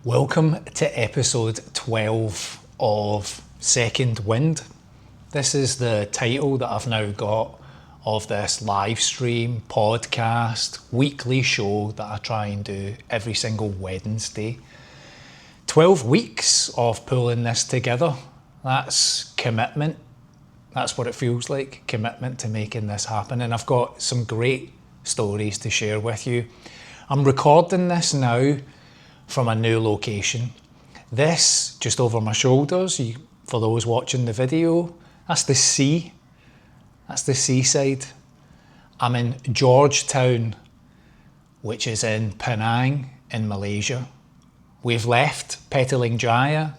Welcome to episode 12 of Second Wind. This is the title that I've now got of this live stream, podcast, weekly show that I try and do every single Wednesday. 12 weeks of pulling this together. That's commitment. That's what it feels like, commitment to making this happen. And I've got some great stories to share with you. I'm recording this now from a new location. This, just over my shoulders, for those watching the video, that's the sea. That's the seaside. I'm in Georgetown, which is in Penang in Malaysia. We've left Petaling Jaya,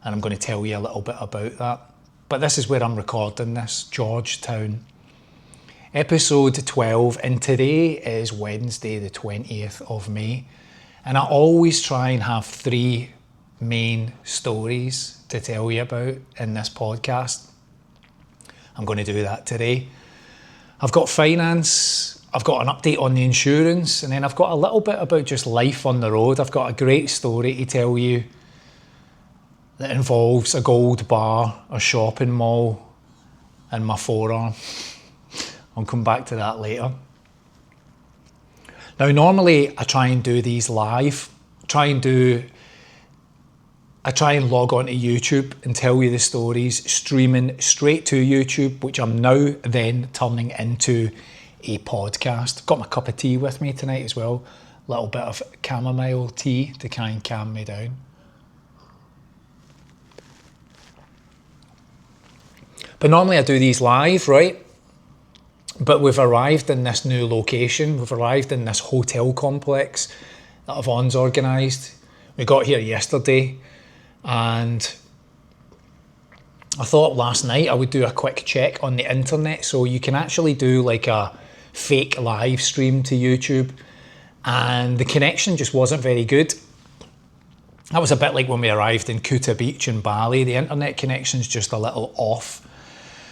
and I'm going to tell you a little bit about that. But this is where I'm recording this, Georgetown. Episode 12, and today is Wednesday the 20th of May. And I always try and have three main stories to tell you about in this podcast. I'm going to do that today. I've got finance, I've got an update on the insurance, and then I've got a little bit about just life on the road. I've got a great story to tell you that involves a gold bar, a shopping mall, and my forearm. I'll come back to that later. Now, normally I try and do these live. I try and log on to YouTube and tell you the stories, streaming straight to YouTube, which I'm now then turning into a podcast. I've got my cup of tea with me tonight as well. A little bit of chamomile tea to kind of calm me down. But normally I do these live, right? But we've arrived in this new location. We've arrived in this hotel complex that Yvonne's organised. We got here yesterday, and I thought last night I would do a quick check on the internet. So you can actually do like a fake live stream to YouTube, and the connection just wasn't very good. That was a bit like when we arrived in Kuta Beach in Bali. The internet connection's just a little off.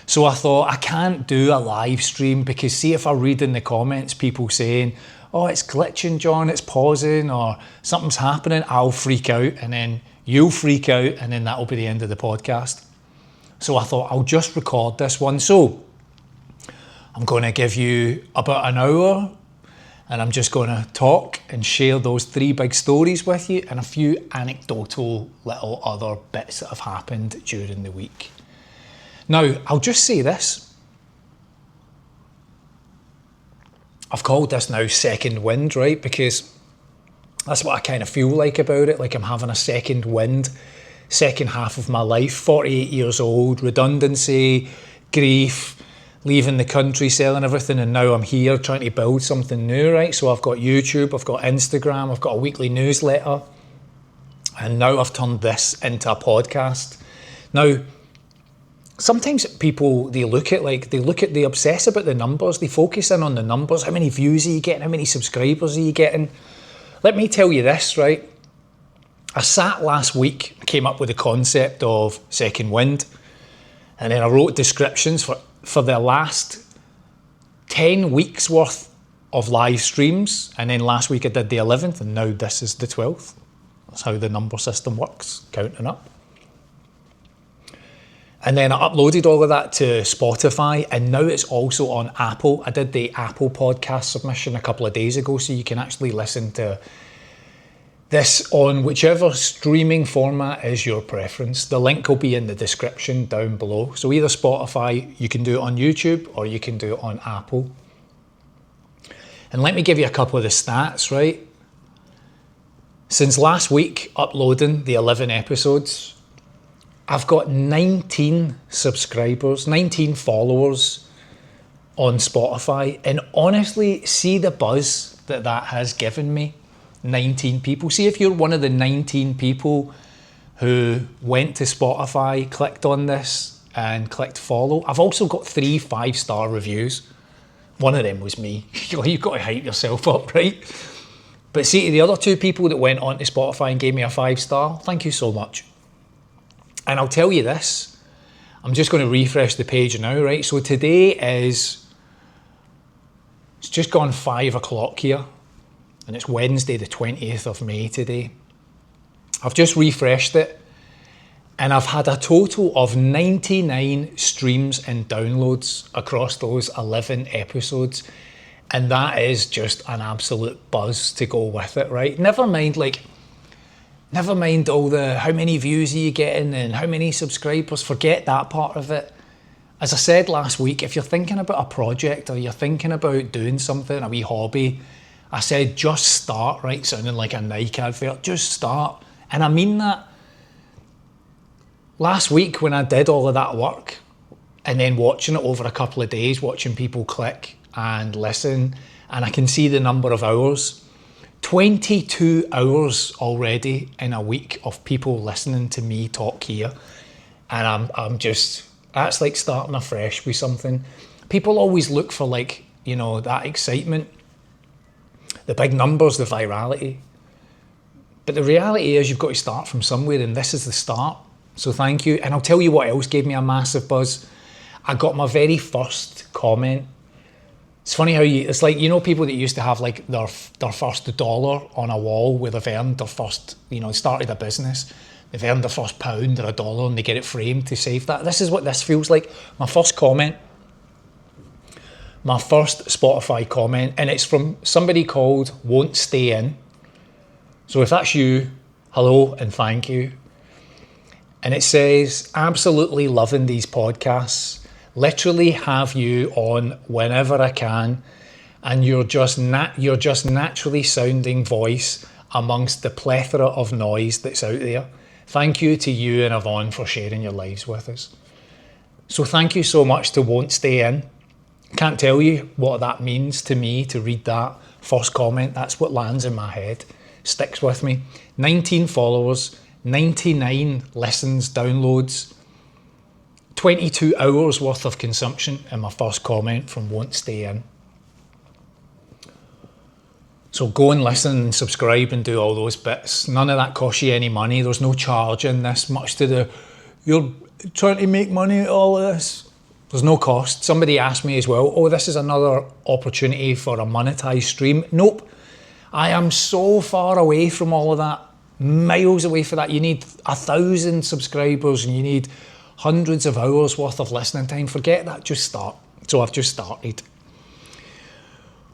So I thought, I can't do a live stream because see if I read in the comments people saying, oh, it's glitching, John, it's pausing, or something's happening, I'll freak out, and then you'll freak out, and then that'll be the end of the podcast. So I thought, I'll just record this one. So I'm going to give you about an hour, and I'm just going to talk and share those three big stories with you and a few anecdotal little other bits that have happened during the week. Now, I'll just say this. I've called this now Second Wind, right? Because that's what I kind of feel like about it. Like I'm having a second wind, second half of my life, 48 years old, redundancy, grief, leaving the country, selling everything. And now I'm here trying to build something new, right? So I've got YouTube, I've got Instagram, I've got a weekly newsletter. And now I've turned this into a podcast. Now, sometimes people, they obsess about the numbers, they focus in on the numbers. How many views are you getting? How many subscribers are you getting? Let me tell you this, right? I sat last week, came up with the concept of Second Wind, and then I wrote descriptions for the last 10 weeks worth of live streams, and then last week I did the 11th, and now this is the 12th. That's how the number system works, counting up. And then I uploaded all of that to Spotify, and now it's also on Apple. I did the Apple podcast submission a couple of days ago, so you can actually listen to this on whichever streaming format is your preference. The link will be in the description down below. So either Spotify, you can do it on YouTube, or you can do it on Apple. And let me give you a couple of the stats, right? Since last week, uploading the 11 episodes, I've got 19 subscribers, 19 followers on Spotify, and honestly, see the buzz that has given me. 19 people. See if you're one of the 19 people who went to Spotify, clicked on this, and clicked follow. I've also got 3 5-star reviews. One of them was me. You've got to hype yourself up, right? But see, to the other 2 people that went onto Spotify and gave me a 5-star, thank you so much. And I'll tell you this, I'm just going to refresh the page now, right? So today it's just gone 5 o'clock here, and it's Wednesday the 20th of May today. I've just refreshed it and I've had a total of 99 streams and downloads across those 11 episodes. And that is just an absolute buzz to go with it, right? Never mind all the how many views are you getting and how many subscribers. Forget that part of it. As I said last week, if you're thinking about a project or you're thinking about doing something, a wee hobby, I said just start, right? Sounding like a Nike advert, just start. And I mean that. Last week when I did all of that work and then watching it over a couple of days, watching people click and listen, and I can see the number of hours, 22 hours already in a week of people listening to me talk here. And I'm just, that's like starting afresh with something. People always look for like, you know, that excitement, the big numbers, the virality. But the reality is you've got to start from somewhere, and this is the start. So thank you. And I'll tell you what else gave me a massive buzz. I got my very first comment. It's funny how it's like, you know, people that used to have like their first dollar on a wall where they've earned their first, you know, started a business. They've earned their first pound or a dollar and they get it framed to save that. This is what this feels like. My first comment, my first Spotify comment, and it's from somebody called Won't Stay In. So if that's you, hello and thank you. And it says, absolutely loving these podcasts. Literally have you on whenever I can. And you're just naturally sounding voice amongst the plethora of noise that's out there. Thank you to you and Yvonne for sharing your lives with us. So thank you so much to Won't Stay In. Can't tell you what that means to me to read that first comment. That's what lands in my head, sticks with me. 19 followers, 99 listens, downloads, 22 hours worth of consumption in my first comment from Won't Stay In. So go and listen and subscribe and do all those bits. None of that costs you any money. There's no charge in this, much to the, you're trying to make money at all of this. There's no cost. Somebody asked me as well, oh, this is another opportunity for a monetized stream. Nope. I am so far away from all of that. Miles away for that. You need 1,000 subscribers and you need hundreds of hours worth of listening time. Forget that, just start. So I've just started.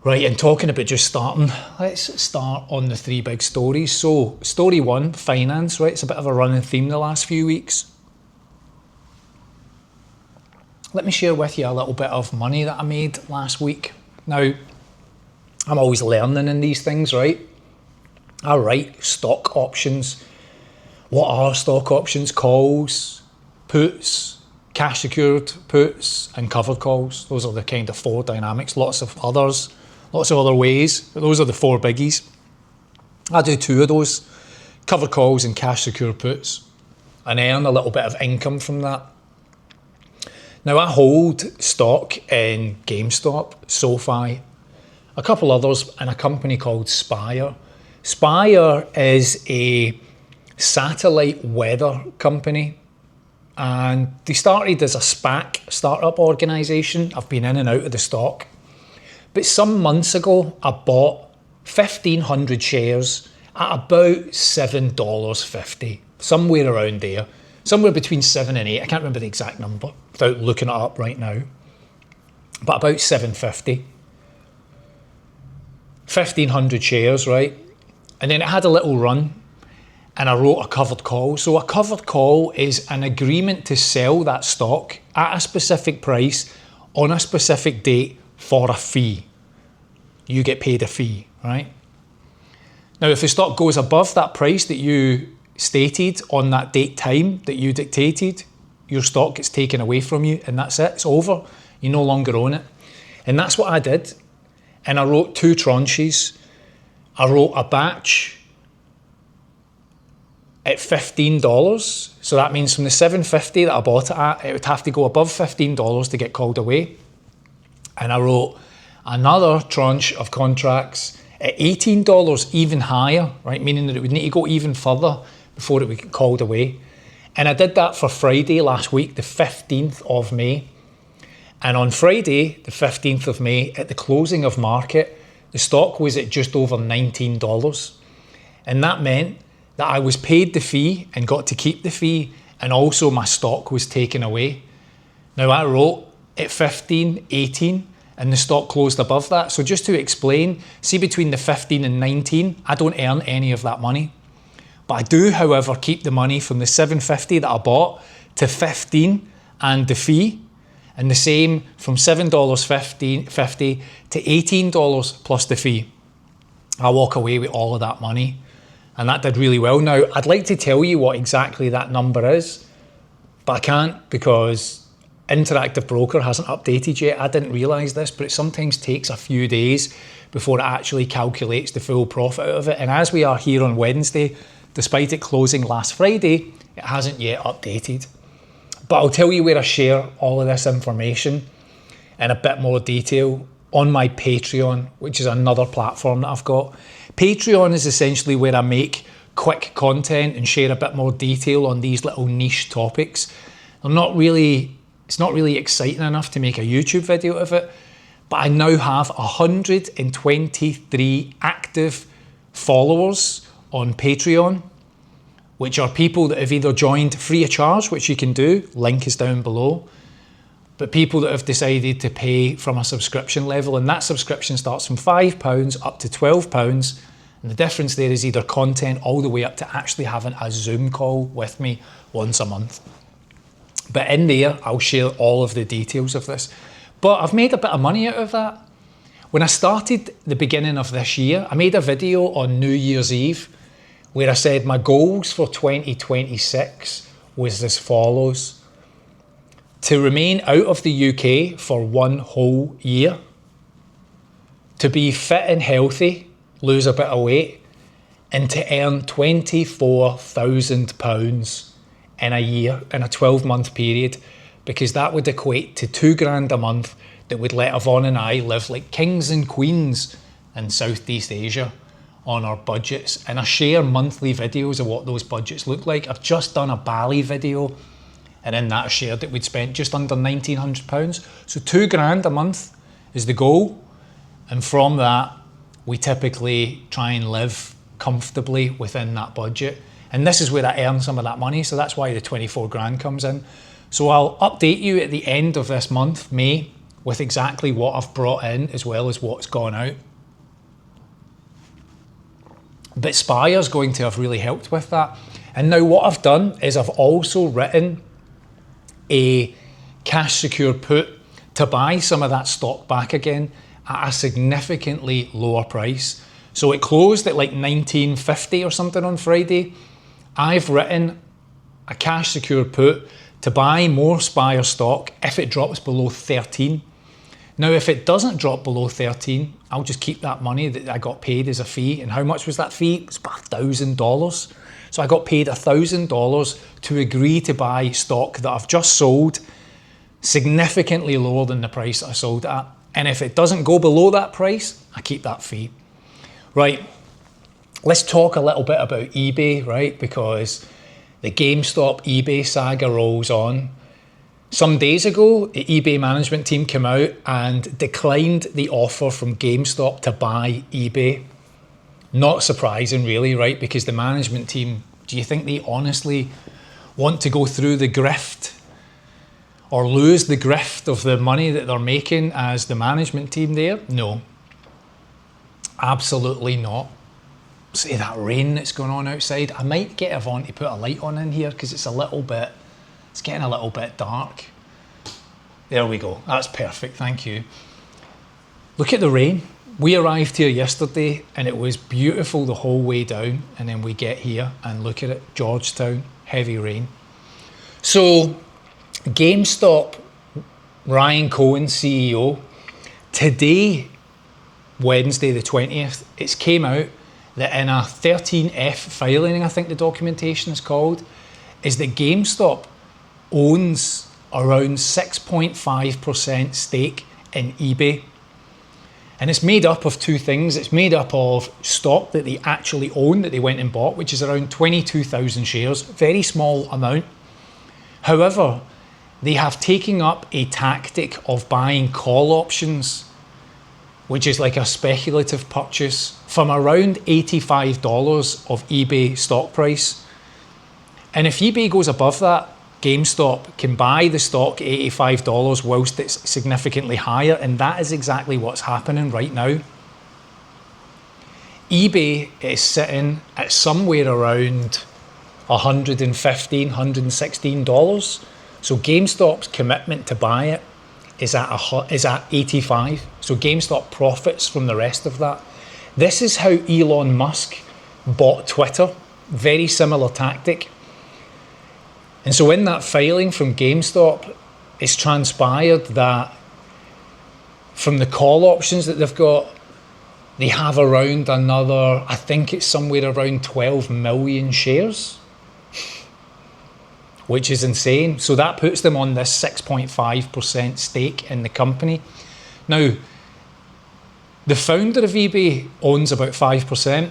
Right, and talking about just starting, let's start on the 3 big stories. So story 1, finance, right? It's a bit of a running theme the last few weeks. Let me share with you a little bit of money that I made last week. Now, I'm always learning in these things, right? I write stock options. What are stock options? Calls, puts, cash secured puts, and covered calls. Those are the kind of 4 dynamics. Lots of other ways, but those are the 4 biggies. I do 2 of those, covered calls and cash secured puts, and earn a little bit of income from that. Now I hold stock in GameStop, SoFi, a couple others, and a company called Spire. Spire is a satellite weather company, and they started as a SPAC, startup organisation. I've been in and out of the stock. But some months ago, I bought 1,500 shares at about $7.50, somewhere around there, somewhere between 7 and 8. I can't remember the exact number without looking it up right now, but about $7.50. 1,500 shares, right? And then it had a little run and I wrote a covered call. So a covered call is an agreement to sell that stock at a specific price on a specific date for a fee. You get paid a fee, right? Now, if the stock goes above that price that you stated on that date time that you dictated, your stock gets taken away from you and that's it, it's over. You no longer own it. And that's what I did. And I wrote 2 tranches. I wrote a batch at $15. So that means from the $7.50 that I bought it at, it would have to go above $15 to get called away. And I wrote another tranche of contracts at $18, even higher, right? Meaning that it would need to go even further before it would get called away. And I did that for Friday last week, the 15th of May. And on Friday, the 15th of May, at the closing of market, the stock was at just over $19. And that meant that I was paid the fee and got to keep the fee, and also my stock was taken away. Now I wrote at 15, 18, and the stock closed above that. So just to explain, see between the 15 and 19, I don't earn any of that money. But I do, however, keep the money from the $7.50 that I bought to 15 and the fee, and the same from $7.50 to $18 plus the fee. I walk away with all of that money, and that did really well. Now, I'd like to tell you what exactly that number is, but I can't because Interactive Broker hasn't updated yet. I didn't realise this, but it sometimes takes a few days before it actually calculates the full profit out of it. And as we are here on Wednesday, despite it closing last Friday, it hasn't yet updated. But I'll tell you where I share all of this information in a bit more detail on my Patreon, which is another platform that I've got. Patreon is essentially where I make quick content and share a bit more detail on these little niche topics. It's not really exciting enough to make a YouTube video of it, but I now have 123 active followers on Patreon, which are people that have either joined free of charge, which you can do, link is down below, but people that have decided to pay from a subscription level, and that subscription starts from £5 up to £12, and the difference there is either content all the way up to actually having a Zoom call with me once a month. But in there, I'll share all of the details of this. But I've made a bit of money out of that. When I started the beginning of this year, I made a video on New Year's Eve where I said my goals for 2026 was as follows: to remain out of the UK for 1 whole year, to be fit and healthy, lose a bit of weight, and to earn £24,000 in a year, in a 12-month period, because that would equate to £2,000 a month that would let Yvonne and I live like kings and queens in Southeast Asia on our budgets. And I share monthly videos of what those budgets look like. I've just done a Bali video, and in that I shared that we'd spent just under £1,900. So £2,000 a month is the goal. And from that, we typically try and live comfortably within that budget. And this is where I earn some of that money. So that's why the 24 grand comes in. So I'll update you at the end of this month, May, with exactly what I've brought in as well as what's gone out. But Spire's going to have really helped with that. And now what I've done is I've also written a cash secure put to buy some of that stock back again at a significantly lower price. So it closed at like $19.50 or something on Friday. I've written a cash secure put to buy more Spire stock if it drops below 13. Now, if it doesn't drop below 13, I'll just keep that money that I got paid as a fee. And how much was that fee? It was about $1,000. So I got paid $1,000 to agree to buy stock that I've just sold significantly lower than the price that I sold it at. And if it doesn't go below that price, I keep that fee. Right, let's talk a little bit about eBay, right? Because the GameStop eBay saga rolls on. Some days ago, the eBay management team came out and declined the offer from GameStop to buy eBay. Not surprising really, right? Because the management team, do you think they honestly want to go through the grift or lose the grift of the money that they're making as the management team there? No, absolutely not. See that rain that's going on outside? I might get Yvonne to put a light on in here because it's getting a little bit dark. There we go, that's perfect, thank you. Look at the rain. We arrived here yesterday and it was beautiful the whole way down, and then we get here and look at it, Georgetown, heavy rain. So GameStop, Ryan Cohen, CEO, today, Wednesday the 20th, it's came out that in a 13F filing, I think the documentation is called, is that GameStop owns around 6.5% stake in eBay. And it's made up of two things. It's made up of stock that they actually own, that they went and bought, which is around 22,000 shares, very small amount. However, they have taken up a tactic of buying call options which is like a speculative purchase, from around $85 of eBay stock price. And if eBay goes above that, GameStop can buy the stock at $85 whilst it's significantly higher, and that is exactly what's happening right now. eBay is sitting at somewhere around $115, $116. So GameStop's commitment to buy it is at 85. So GameStop profits from the rest of that. This is how Elon Musk bought Twitter. Very similar tactic. And so in that filing from GameStop, it's transpired that from the call options that they've got, they have around another, I think it's somewhere around 12 million shares, which is insane. So that puts them on this 6.5% stake in the company. Now, the founder of eBay owns about 5%.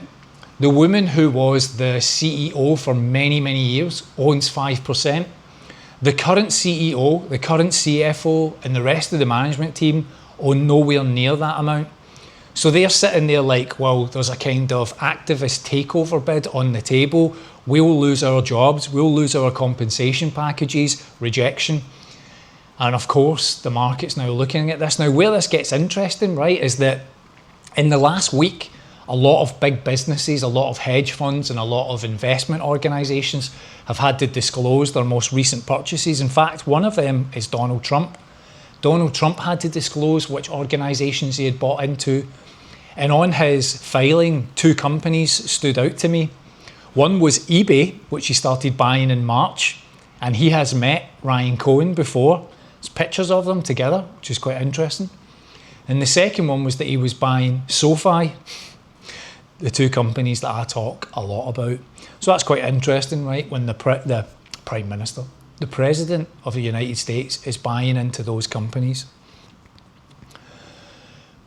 The woman who was the CEO for many, many years owns 5%. The current CEO, the current CFO, and the rest of the management team own nowhere near that amount. So they're sitting there like, well, there's a kind of activist takeover bid on the table. We'll lose our jobs, we'll lose our compensation packages, rejection. And of course, the market's now looking at this. Now, where this gets interesting, right, is that in the last week, a lot of big businesses, a lot of hedge funds, and a lot of investment organizations have had to disclose their most recent purchases. In fact, one of them is Donald Trump. Donald Trump had to disclose which organizations he had bought into. And on his filing, two companies stood out to me. One was eBay, which he started buying in March, and he has met Ryan Cohen before. There's pictures of them together, which is quite interesting. And the second one was that he was buying SoFi, the two companies that I talk a lot about. So that's quite interesting, right? When the Prime Minister, the President of the United States is buying into those companies.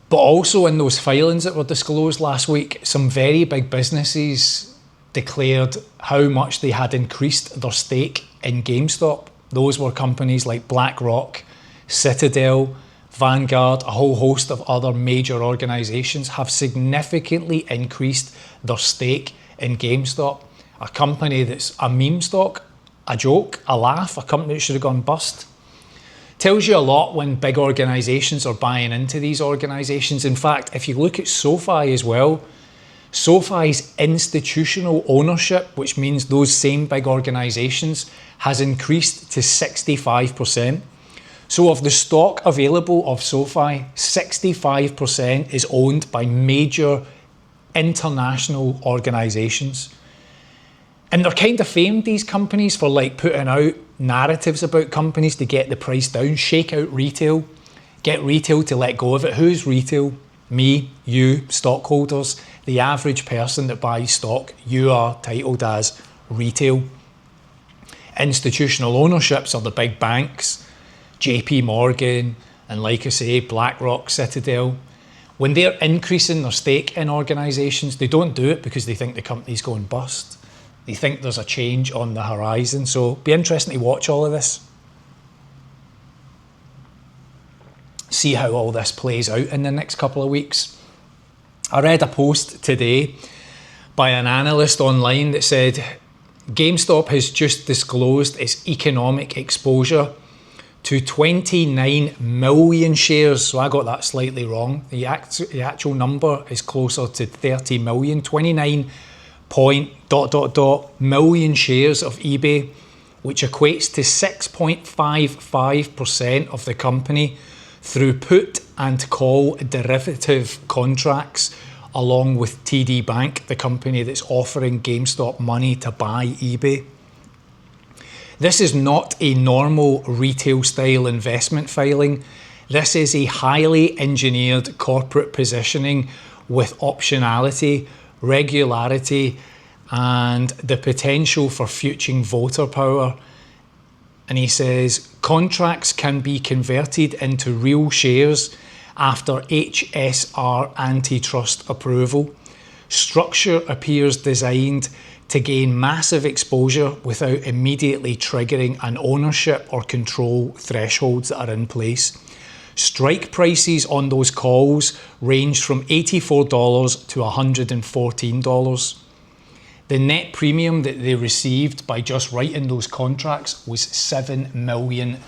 But also in those filings that were disclosed last week, some very big businesses declared how much they had increased their stake in GameStop. Those were companies like BlackRock, Citadel, Vanguard, a whole host of other major organizations have significantly increased their stake in GameStop, a company that's a meme stock, a joke, a laugh, a company that should have gone bust. Tells you a lot when big organizations are buying into these organizations. In fact, if you look at SoFi as well, SoFi's institutional ownership, which means those same big organizations, has increased to 65%. So of the stock available of SoFi, 65% is owned by major international organizations. And they're kind of famed, these companies, for like putting out narratives about companies to get the price down, shake out retail, get retail to let go of it. Who's retail? Me, you, stockholders, the average person that buys stock. You are titled as retail. Institutional ownerships are the big banks, JP Morgan, and like I say, BlackRock, Citadel. When they're increasing their stake in organizations, they don't do it because they think the company's going bust. They think there's a change on the horizon. So it'll be interesting to watch all of this. See how all this plays out in the next couple of weeks. I read a post today by an analyst online that said GameStop has just disclosed its economic exposure to 29 million shares. So I got that slightly wrong. The actual number is closer to 30 million, 29 million shares of eBay, which equates to 6.55% of the company through put and call derivative contracts, along with TD Bank, the company that's offering GameStop money to buy eBay. This is not a normal retail style investment filing. This is a highly engineered corporate positioning with optionality, regularity, and the potential for future voter power. And he says, contracts can be converted into real shares after HSR antitrust approval. Structure appears designed to gain massive exposure without immediately triggering an ownership or control thresholds that are in place. Strike prices on those calls ranged from $84 to $114. The net premium that they received by just writing those contracts was $7 million.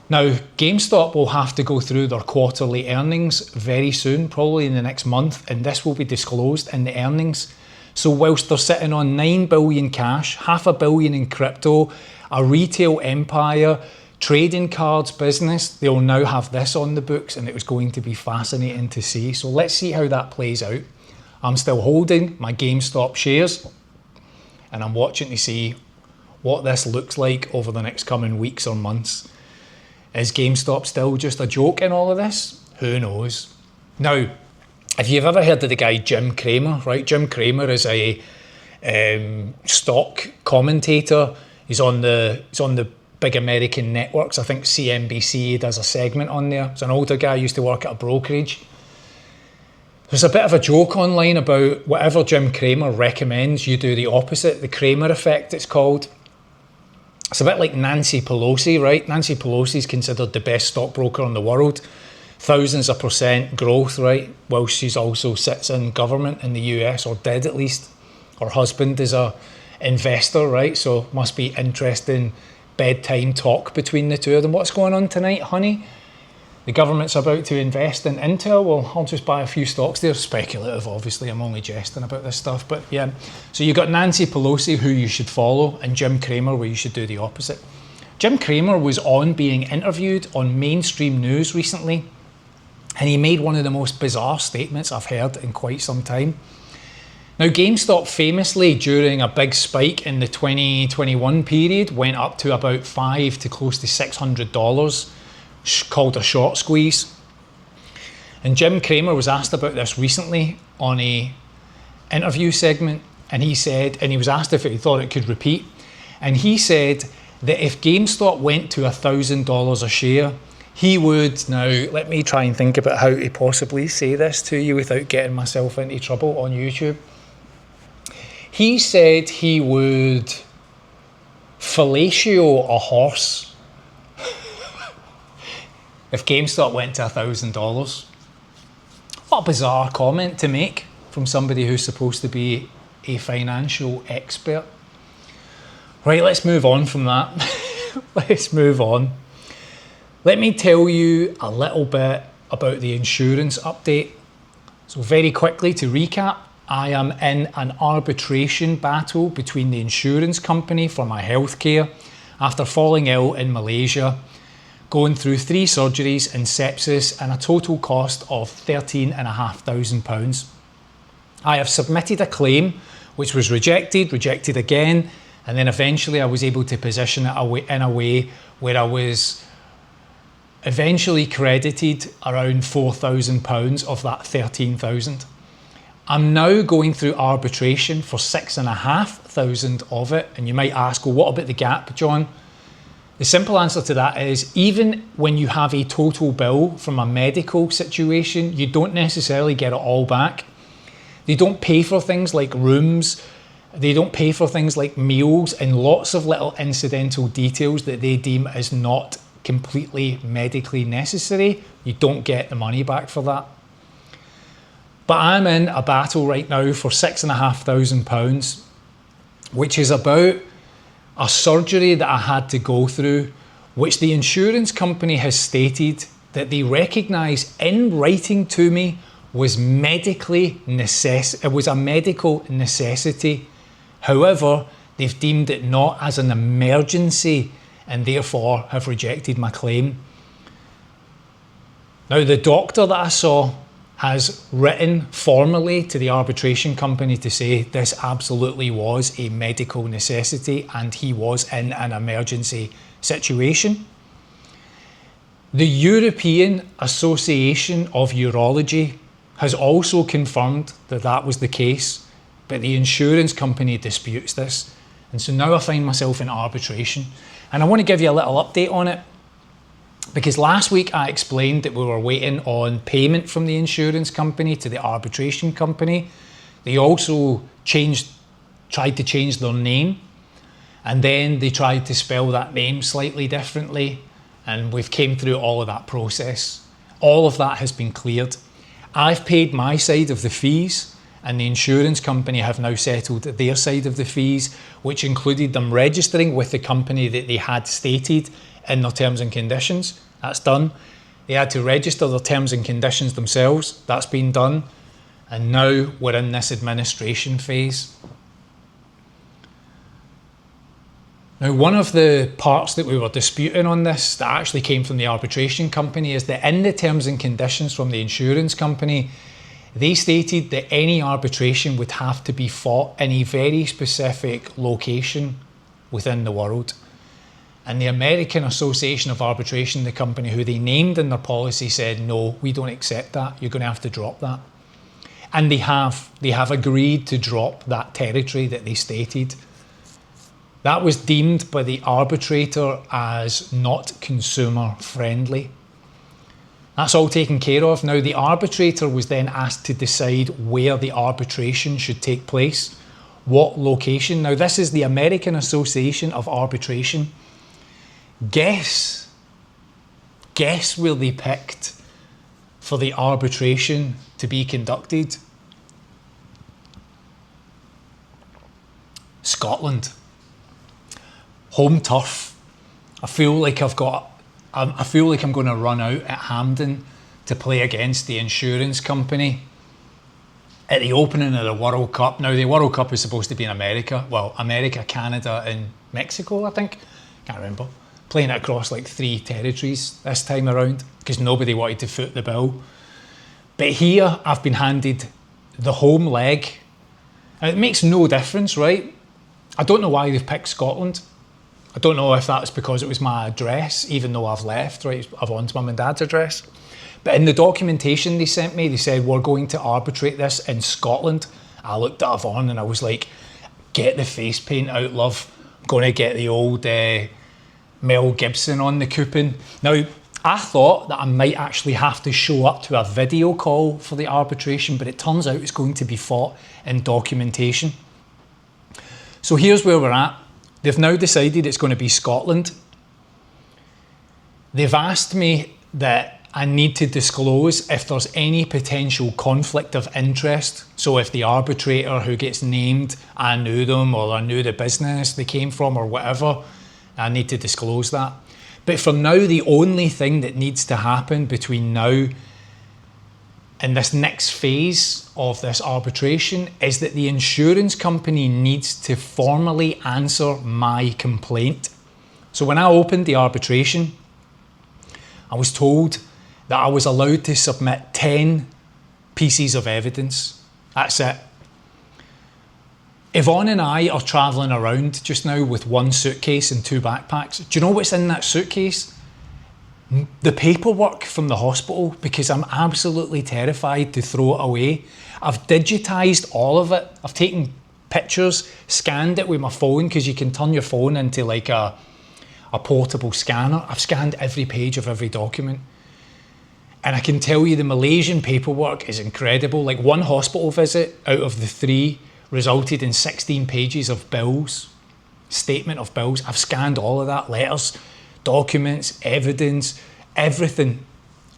Now, GameStop will have to go through their quarterly earnings very soon, probably in the next month, and this will be disclosed in the earnings. So whilst they're sitting on 9 billion cash, $500 million in crypto, a retail empire, trading cards business, they'll now have this on the books, and it was going to be fascinating to see. So let's see how that plays out. I'm still holding my GameStop shares, and I'm watching to see what this looks like over the next coming weeks or months. Is GameStop still just a joke in all of this? Who knows? Now, if you've ever heard of the guy Jim Cramer, right? Jim Cramer is a stock commentator. He's on the big American networks. I think CNBC does a segment on there. He's an older guy, used to work at a brokerage. There's a bit of a joke online about whatever Jim Cramer recommends, you do the opposite. The Cramer effect, it's called. It's a bit like Nancy Pelosi, right? Nancy Pelosi is considered the best stockbroker in the world. Thousands of % growth, right? While she's also sits in government in the US, or did at least. Her husband is a investor, right? So must be interesting bedtime talk between the two of them. What's going on tonight, honey? The government's about to invest in Intel. Well, I'll just buy a few stocks. They're speculative, obviously. I'm only jesting about this stuff. But yeah, so you've got Nancy Pelosi, who you should follow, and Jim Cramer, where you should do the opposite. Jim Cramer was on being interviewed on mainstream news recently, and he made one of the most bizarre statements I've heard in quite some time. Now, GameStop famously, during a big spike in the 2021 period, went up to about $500 to close to $600, called a short squeeze. And Jim Cramer was asked about this recently on a interview segment, and he said, and he was asked if he thought it could repeat, and he said that if GameStop went to $1,000 a share, he would, now let me try and think about how to possibly say this to you without getting myself into trouble on YouTube. He said he would fellatio a horse if GameStop went to $1,000. What a bizarre comment to make from somebody who's supposed to be a financial expert. Right, let's move on from that. Let's move on. Let me tell you a little bit about the insurance update. So very quickly to recap, I am in an arbitration battle between the insurance company for my healthcare after falling ill in Malaysia, going through 3 surgeries and sepsis and a total cost of £13,500. I have submitted a claim which was rejected again, and then eventually I was able to position it in a way where I was eventually credited around £4,000 of that £13,000. I'm now going through arbitration for £6,500 of it, and you might ask, well, what about the gap, John? The simple answer to that is, even when you have a total bill from a medical situation, you don't necessarily get it all back. They don't pay for things like rooms, they don't pay for things like meals, and lots of little incidental details that they deem as not completely medically necessary. You don't get the money back for that. But I'm in a battle right now for £6,500, which is about a surgery that I had to go through, which the insurance company has stated that they recognise in writing to me was a medical necessity. However, they've deemed it not as an emergency and therefore have rejected my claim. Now, the doctor that I saw has written formally to the arbitration company to say this absolutely was a medical necessity and he was in an emergency situation. The European Association of Urology has also confirmed that that was the case, but the insurance company disputes this. And so now I find myself in arbitration. And I want to give you a little update on it, because last week I explained that we were waiting on payment from the insurance company to the arbitration company. They also tried to change their name, and then they tried to spell that name slightly differently. and we've came through all of that process. All of that has been cleared. I've paid my side of the fees, and the insurance company have now settled their side of the fees, which included them registering with the company that they had stated in their terms and conditions. That's done. They had to register their terms and conditions themselves. That's been done. And now we're in this administration phase. Now, one of the parts that we were disputing on this that actually came from the arbitration company is that in the terms and conditions from the insurance company, they stated that any arbitration would have to be fought in a very specific location within the world. And the American Association of Arbitration, the company who they named in their policy, said, no, we don't accept that. You're going to have to drop that. And they have agreed to drop that territory that they stated. That was deemed by the arbitrator as not consumer friendly. That's all taken care of. Now, the arbitrator was then asked to decide where the arbitration should take place, what location. Now, this is the American Association of Arbitration. Guess where they picked for the arbitration to be conducted? Scotland. Home turf. I feel like I'm going to run out at Hampden to play against the insurance company at the opening of the World Cup. Now, the World Cup is supposed to be in America. Well, America, Canada and Mexico, I think. Can't remember. Playing it across like 3 territories this time around because nobody wanted to foot the bill. But here, I've been handed the home leg. And it makes no difference, right? I don't know why they've picked Scotland. I don't know if that's because it was my address, even though I've left, right? Yvonne's mum and dad's address. But in the documentation they sent me, they said, we're going to arbitrate this in Scotland. I looked at Yvonne and I was like, get the face paint out, love. I'm going to get the old Mel Gibson on the coupon. Now, I thought that I might actually have to show up to a video call for the arbitration, but it turns out it's going to be fought in documentation. So here's where we're at. They've now decided it's going to be Scotland. They've asked me that I need to disclose if there's any potential conflict of interest. So if the arbitrator who gets named, I knew them or I knew the business they came from or whatever, I need to disclose that. But for now, the only thing that needs to happen between now and this next phase of this arbitration is that the insurance company needs to formally answer my complaint. So when I opened the arbitration, I was told that I was allowed to submit 10 pieces of evidence. That's it. Yvonne and I are travelling around just now with 1 suitcase and 2 backpacks. Do you know what's in that suitcase? The paperwork from the hospital, because I'm absolutely terrified to throw it away. I've digitised all of it. I've taken pictures, scanned it with my phone, because you can turn your phone into like a portable scanner. I've scanned every page of every document. And I can tell you the Malaysian paperwork is incredible. Like 1 hospital visit out of the 3 resulted in 16 pages of bills, statement of bills. I've scanned all of that, letters, documents, evidence, everything.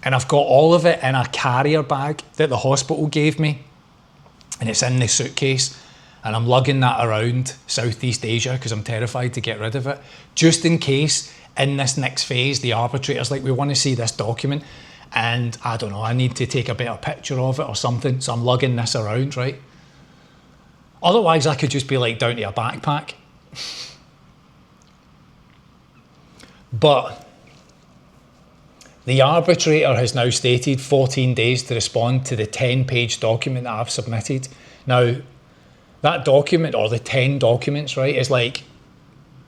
And I've got all of it in a carrier bag that the hospital gave me. And it's in the suitcase. And I'm lugging that around Southeast Asia because I'm terrified to get rid of it. Just in case in this next phase, the arbitrator's like, we want to see this document. And I don't know, I need to take a better picture of it or something. So I'm lugging this around, right? Otherwise, I could just be like down to a backpack. But the arbitrator has now stated 14 days to respond to the 10-page document that I've submitted. Now, that document, or the 10 documents, right, is like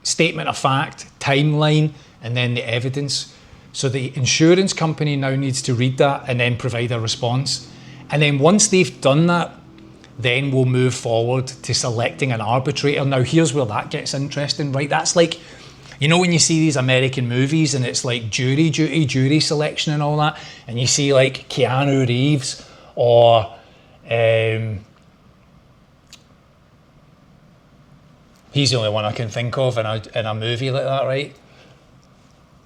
statement of fact, timeline, and then the evidence. So the insurance company now needs to read that and then provide a response. And then once they've done that, then we'll move forward to selecting an arbitrator. Now, here's where that gets interesting, right? That's like, you know, when you see these American movies and it's like jury duty, jury selection and all that, and you see like Keanu Reeves or he's the only one I can think of in a movie like that, right?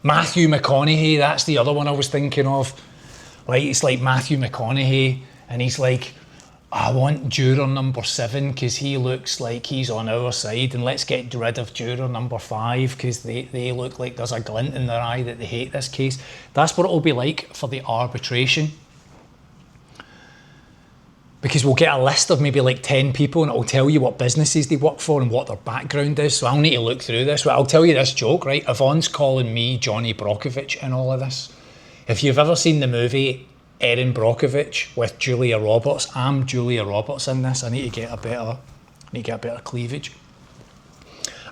Matthew McConaughey, that's the other one I was thinking of. Right, it's like Matthew McConaughey, and he's like, I want juror number 7 because he looks like he's on our side, and let's get rid of juror number 5 because they look like there's a glint in their eye that they hate this case. That's what it'll be like for the arbitration. Because we'll get a list of maybe like 10 people, and it'll tell you what businesses they work for and what their background is. So I'll need to look through this. Well, I'll tell you this joke, right? Yvonne's calling me Johnny Brockovich in all of this. If you've ever seen the movie Erin Brockovich with Julia Roberts, I'm Julia Roberts in this. I need to get a better cleavage.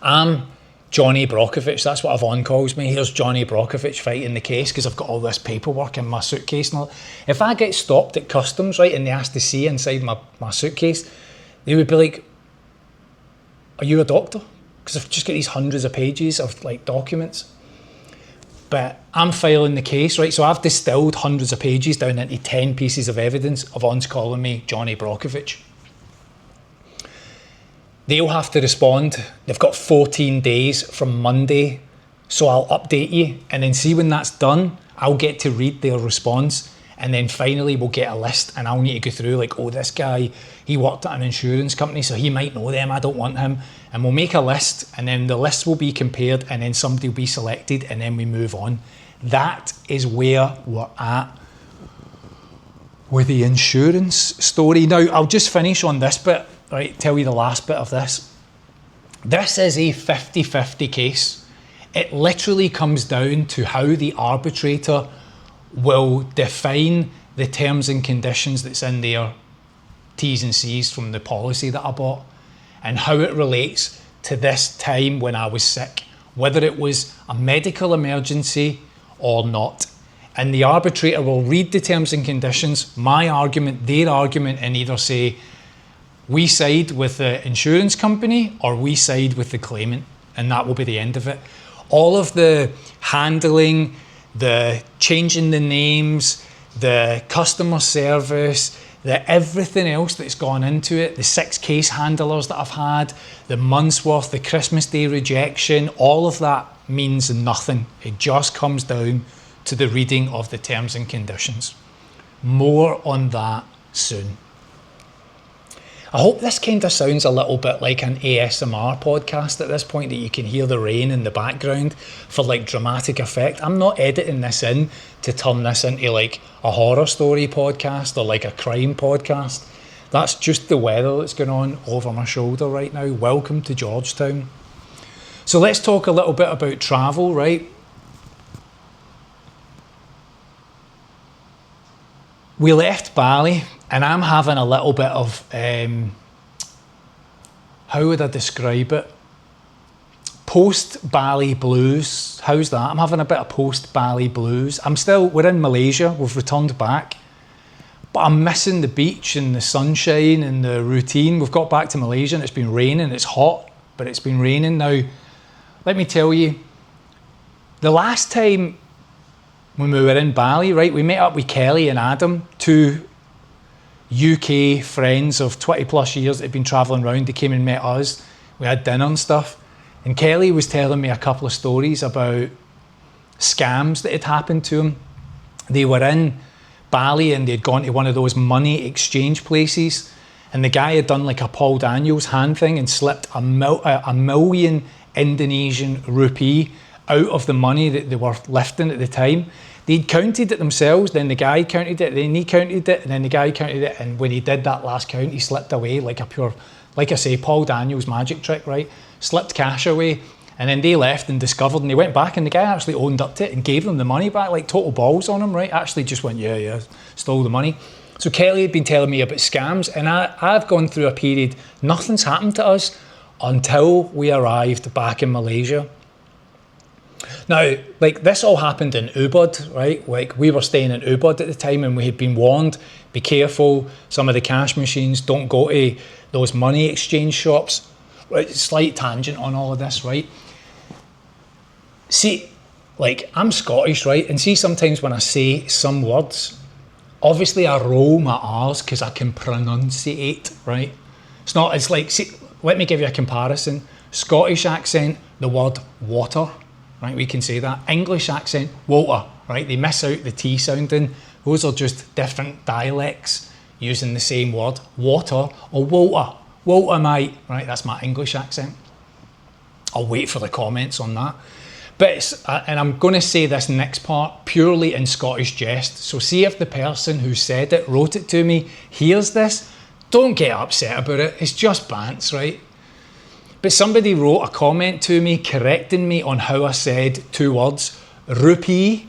I'm Johnny Brockovich, that's what Yvonne calls me. Here's Johnny Brockovich fighting the case because I've got all this paperwork in my suitcase and all. If I get stopped at customs, right, and they ask to see inside my suitcase, they would be like, are you a doctor? Because I've just got these hundreds of pages of like documents. But I'm filing the case, right? So I've distilled hundreds of pages down into 10 pieces of evidence. Yvonne's calling me Johnny Brockovich. They'll have to respond. They've got 14 days from Monday. So I'll update you. And then see when that's done, I'll get to read their response. And then finally we'll get a list, and I'll need to go through like, oh, this guy, he worked at an insurance company, so he might know them. I don't want him. And we'll make a list, and then the list will be compared, and then somebody will be selected, and then we move on. That is where we're at with the insurance story. Now, I'll just finish on this bit, right? Tell you the last bit of this. This is a 50-50 case. It literally comes down to how the arbitrator will define the terms and conditions that's in their T's and C's from the policy that I bought, and how it relates to this time when I was sick, whether it was a medical emergency or not. And the arbitrator will read the terms and conditions, my argument, their argument, and either say, we side with the insurance company or we side with the claimant, and that will be the end of it. All of the handling, the changing the names, the customer service, the everything else that's gone into it, the 6 case handlers that I've had, the month's worth, the Christmas Day rejection, all of that means nothing. It just comes down to the reading of the terms and conditions. More on that soon. I hope this kind of sounds a little bit like an ASMR podcast at this point, that you can hear the rain in the background for like dramatic effect. I'm not editing this in to turn this into like a horror story podcast or like a crime podcast. That's just the weather that's going on over my shoulder right now. Welcome to Georgetown. So let's talk a little bit about travel, right? We left Bali, and I'm having a little bit of, how would I describe it? Post-Bali blues. How's that? I'm having a bit of post-Bali blues. We're in Malaysia, we've returned back, but I'm missing the beach and the sunshine and the routine. We've got back to Malaysia and it's been raining. It's hot, but it's been raining. Now, let me tell you, the last time when we were in Bali, right, we met up with Kelly and Adam, 2 UK friends of 20 plus years that had been travelling around. They came and met us. We had dinner and stuff. And Kelly was telling me a couple of stories about scams that had happened to them. They were in Bali and they'd gone to one of those money exchange places, and the guy had done like a Paul Daniels hand thing and slipped a million Indonesian rupee out of the money that they were lifting at the time. They'd counted it themselves, then the guy counted it, then he counted it, and then the guy counted it, and when he did that last count, he slipped away like a pure, like I say, Paul Daniels magic trick, right? Slipped cash away, and then they left and discovered, and they went back, and the guy actually owned up to it and gave them the money back, like total balls on him, right? Actually just went, yeah, stole the money. So Kelly had been telling me about scams, and I've gone through a period, nothing's happened to us until we arrived back in Malaysia. Now, like, this all happened in Ubud, right? Like, we were staying in Ubud at the time, and we had been warned, be careful, some of the cash machines, don't go to those money exchange shops. Right, slight tangent on all of this, right? See, like, I'm Scottish, right? And see, sometimes when I say some words, obviously I roll my R's because I can pronunciate, right? It's like, see, let me give you a comparison. Scottish accent, the word water, right? We can say that. English accent, water, right? They miss out the T sounding. Those are just different dialects using the same word, water or water. Water, mate, right? That's my English accent. I'll wait for the comments on that. But and I'm going to say this next part purely in Scottish jest. So see if the person who said it, wrote it to me, hears this, don't get upset about it. It's just bants, right? But somebody wrote a comment to me correcting me on how I said two words, rupee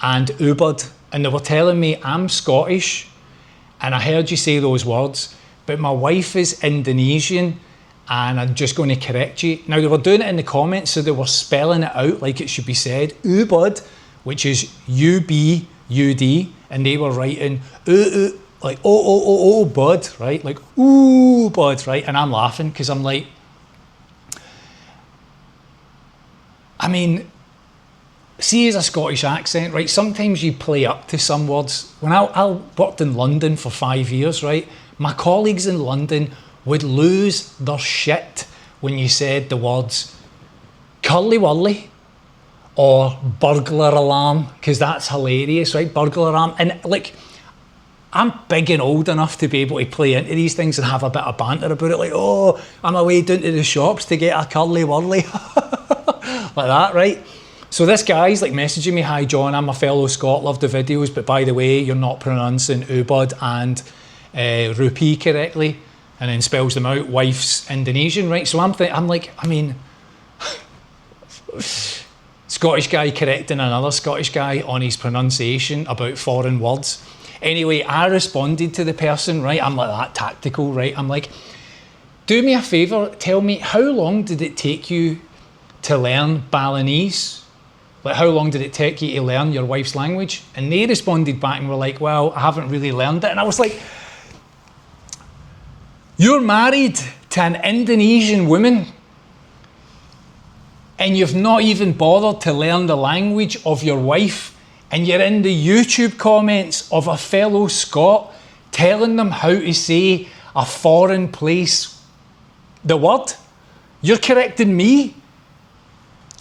and ubud. And they were telling me I'm Scottish and I heard you say those words, but my wife is Indonesian and I'm just going to correct you. Now, they were doing it in the comments, so they were spelling it out like it should be said. Ubud, which is U-B-U-D, and they were writing like oh, bud, right? Like, ooh, bud, right? And I'm laughing because I'm like, I mean, see, as a Scottish accent, right? Sometimes you play up to some words. When I worked in London for 5 years, right? My colleagues in London would lose their shit when you said the words curly wurly or burglar alarm, because that's hilarious, right? Burglar alarm. And like, I'm big and old enough to be able to play into these things and have a bit of banter about it. Like, oh, I'm away down to the shops to get a curly wurly. Like that, right? So this guy's like messaging me, hi John, I'm a fellow Scot, love the videos, but by the way, you're not pronouncing ubud and rupee correctly. And then spells them out, wife's Indonesian, right? So I'm like, I mean, Scottish guy correcting another Scottish guy on his pronunciation about foreign words. Anyway, I responded to the person, right? I'm like that tactical, right? I'm like, do me a favour, tell me, how long did it take you to learn Balinese? Like, how long did it take you to learn your wife's language? And they responded back and were like, well, I haven't really learned it. And I was like, you're married to an Indonesian woman and you've not even bothered to learn the language of your wife, and you're in the YouTube comments of a fellow Scot telling them how to say a foreign place, the word. You're correcting me.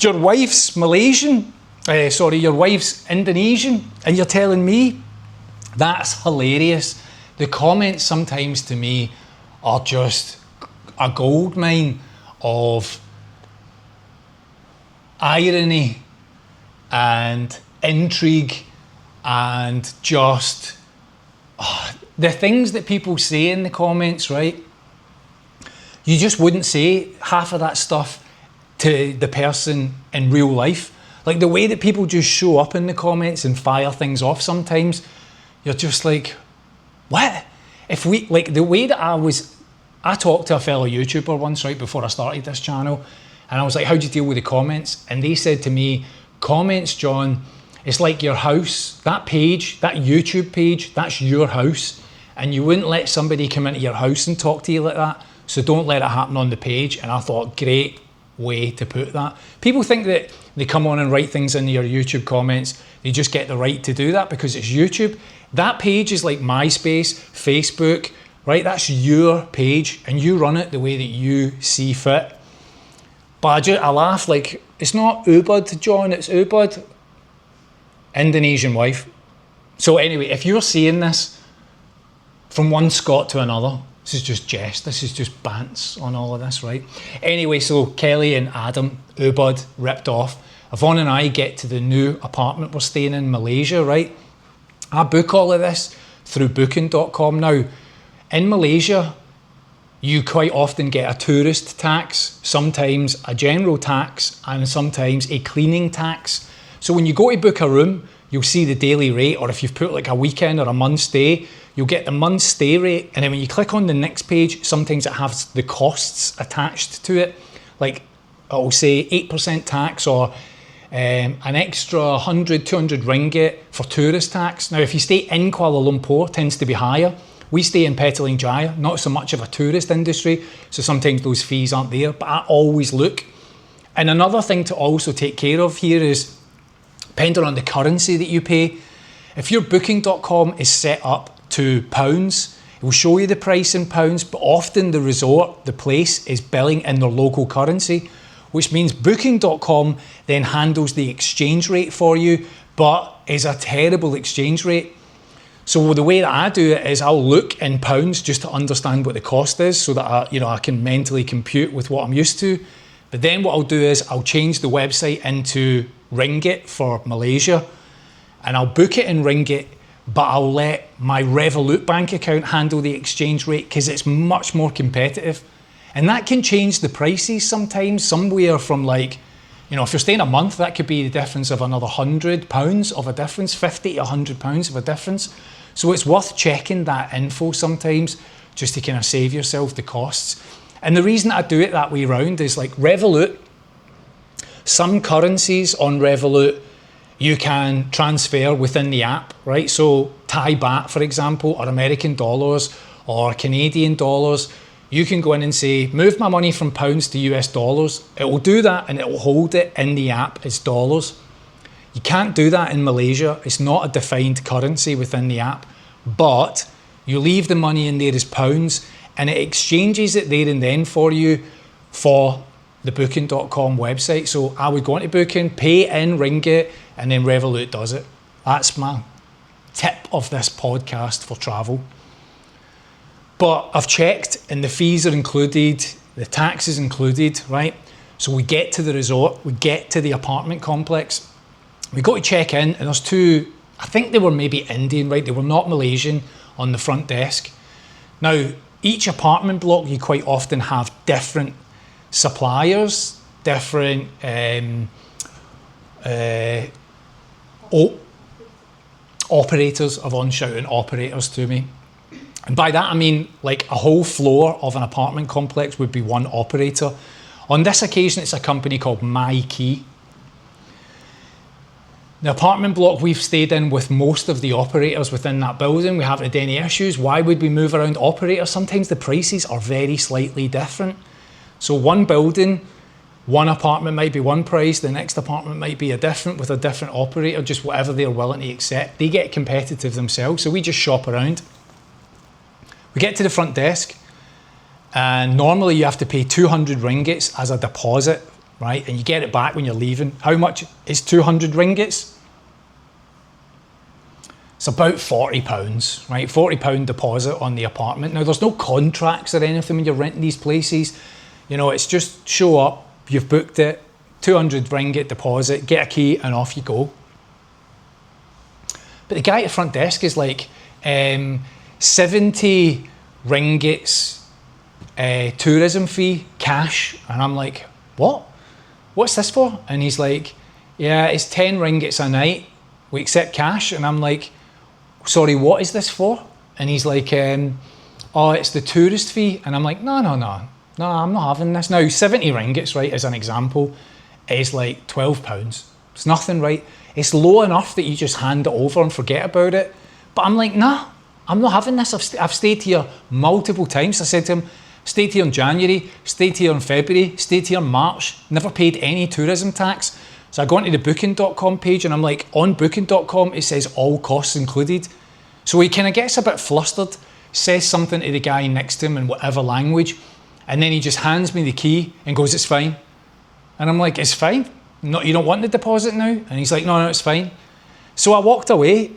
Your wife's Malaysian, your wife's Indonesian, and you're telling me. That's hilarious. The comments sometimes to me are just a goldmine of irony and intrigue and just the things that people say in the comments, right? You just wouldn't say half of that stuff to the person in real life. Like the way that people just show up in the comments and fire things off sometimes, you're just like, what? If we, like the way that I talked to a fellow YouTuber once, right, before I started this channel, and I was like, how do you deal with the comments? And they said to me, comments, John, it's like your house. That page, that YouTube page, that's your house. And you wouldn't let somebody come into your house and talk to you like that. So don't let it happen on the page. And I thought, great way to put that. People think that they come on and write things in your YouTube comments. They just get the right to do that because it's YouTube. That page is like MySpace, Facebook, right? That's your page and you run it the way that you see fit. But I laugh like, it's not Ubud, John, it's Ubud. Indonesian wife. So anyway, if you're seeing this from one Scot to another, this is just jest, this is just bants on all of this, right? Anyway, so Kelly and Adam, Ubud, ripped off. Yvonne and I get to the new apartment we're staying in Malaysia, right? I book all of this through booking.com. Now, in Malaysia, you quite often get a tourist tax, sometimes a general tax, and sometimes a cleaning tax. So when you go to book a room, you'll see the daily rate, or if you've put like a weekend or a month's stay, you'll get the month's stay rate. And then when you click on the next page, sometimes it has the costs attached to it. Like it'll say 8% tax or an extra 100, 200 ringgit for tourist tax. Now, if you stay in Kuala Lumpur, it tends to be higher. We stay in Petaling Jaya, not so much of a tourist industry, so sometimes those fees aren't there, but I always look. And another thing to also take care of here is, depending on the currency that you pay, if your booking.com is set up to pounds, it will show you the price in pounds, but often the resort, the place, is billing in their local currency. which means booking.com then handles the exchange rate for you, but is a terrible exchange rate. So the way that I do it is I'll look in pounds just to understand what the cost is so that I can mentally compute with what I'm used to. But then what I'll do is I'll change the website into ringgit for Malaysia, and I'll book it in ringgit, but I'll let my Revolut bank account handle the exchange rate because it's much more competitive. And that can change the prices sometimes, somewhere from like, if you're staying a month, that could be the difference of another £100 of a difference, £50 to £100 of a difference. So it's worth checking that info sometimes just to kind of save yourself the costs. And the reason I do it that way round is like Revolut, some currencies on Revolut you can transfer within the app, right? So Thai baht, for example, or American dollars or Canadian dollars, you can go in and say, move my money from pounds to US dollars. It will do that and it will hold it in the app as dollars. You can't do that in Malaysia. It's not a defined currency within the app, but you leave the money in there as pounds and it exchanges it there and then for you for the booking.com website. So I would go into Booking, pay in ringgit, and then Revolut does it. That's my tip of this podcast for travel. But I've checked and the fees are included, the tax is included, right? So we get to the resort, we get to the apartment complex, we go to check in and there's two, I think they were maybe Indian, right? They were not Malaysian on the front desk. Now, each apartment block, you quite often have different suppliers, different operators. Yvonne shouting operators to me. And by that I mean like a whole floor of an apartment complex would be one operator. On this occasion it's a company called My Key. The apartment block we've stayed in with most of the operators within that building, we haven't had any issues. Why would we move around operators? Sometimes the prices are very slightly different. So one building, one apartment might be one price, the next apartment might be with a different operator, just whatever they're willing to accept. They get competitive themselves, so we just shop around. We get to the front desk, and normally you have to pay 200 ringgits as a deposit, right? And you get it back when you're leaving. How much is 200 ringgits? It's about £40, right? £40 deposit on the apartment. Now, there's no contracts or anything when you're renting these places. It's just show up, you've booked it, 200 ringgit deposit, get a key, and off you go. But the guy at the front desk is like, 70 ringgits tourism fee, cash. And I'm like, what? What's this for? And he's like, yeah, it's 10 ringgits a night. We accept cash. And I'm like, sorry, what is this for? And he's like, oh, it's the tourist fee. And I'm like, no, I'm not having this. Now, 70 ringgits, right, as an example, is like £12. It's nothing, right? It's low enough that you just hand it over and forget about it. But I'm like, nah, I'm not having this. I've stayed here multiple times. I said to him, stayed here in January, stayed here in February, stayed here in March, never paid any tourism tax. So I go into the booking.com page and I'm like, on booking.com, it says all costs included. So he kind of gets a bit flustered, says something to the guy next to him in whatever language, and then he just hands me the key and goes, it's fine. And I'm like, it's fine? No, you don't want the deposit now? And he's like, no, it's fine. So I walked away.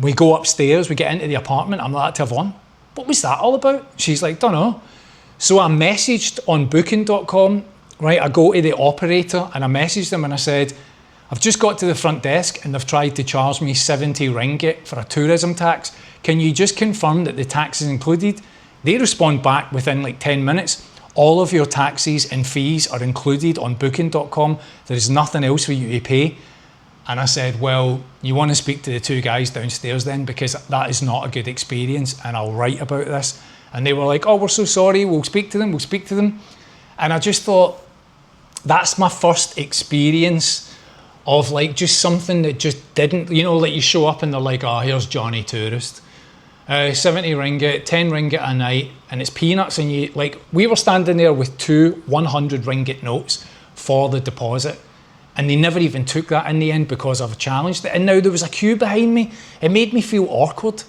We go upstairs, we get into the apartment. I'm like to Yvonne, what was that all about? She's like, don't know. So I messaged on booking.com, right? I go to the operator and I messaged them and I said, I've just got to the front desk and they've tried to charge me 70 ringgit for a tourism tax. Can you just confirm that the tax is included? They respond back within like 10 minutes. All of your taxes and fees are included on booking.com. There is nothing else for you to pay. And I said, well, you want to speak to the two guys downstairs then, because that is not a good experience and I'll write about this. And they were like, oh, we're so sorry, we'll speak to them. And I just thought, that's my first experience of like just something that just didn't, like you show up and they're like, oh, here's Johnny Tourist. 70 ringgit, 10 ringgit a night, and it's peanuts. And we were standing there with two 100 ringgit notes for the deposit. And they never even took that in the end because I've challenged it. And now there was a queue behind me. It made me feel awkward.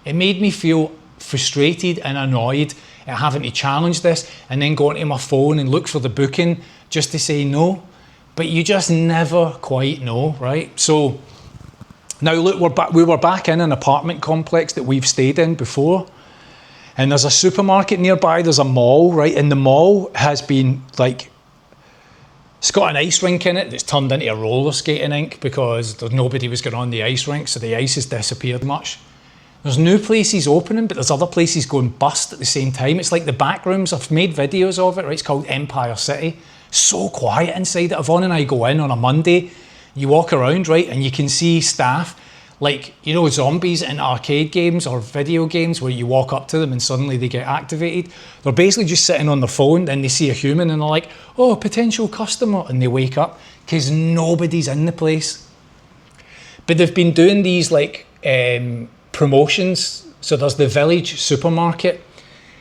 It made me feel frustrated and annoyed at having to challenge this and then go onto my phone and look for the booking just to say no, but you just never quite know, right? So now look, we were back in an apartment complex that we've stayed in before, and there's a supermarket nearby, there's a mall, right? And the mall has been like, it's got an ice rink in it that's turned into a roller skating rink because nobody was going on the ice rink, so the ice has disappeared much. There's new places opening, but there's other places going bust at the same time. It's like the back rooms. I've made videos of it, right? It's called Empire City. So quiet inside it. Yvonne and I go in on a Monday. You walk around, right, and you can see staff like, you know, zombies in arcade games or video games where you walk up to them and suddenly they get activated. They're basically just sitting on their phone, then they see a human and they're like, oh, potential customer, and they wake up because nobody's in the place. But they've been doing these like promotions. So there's the village supermarket.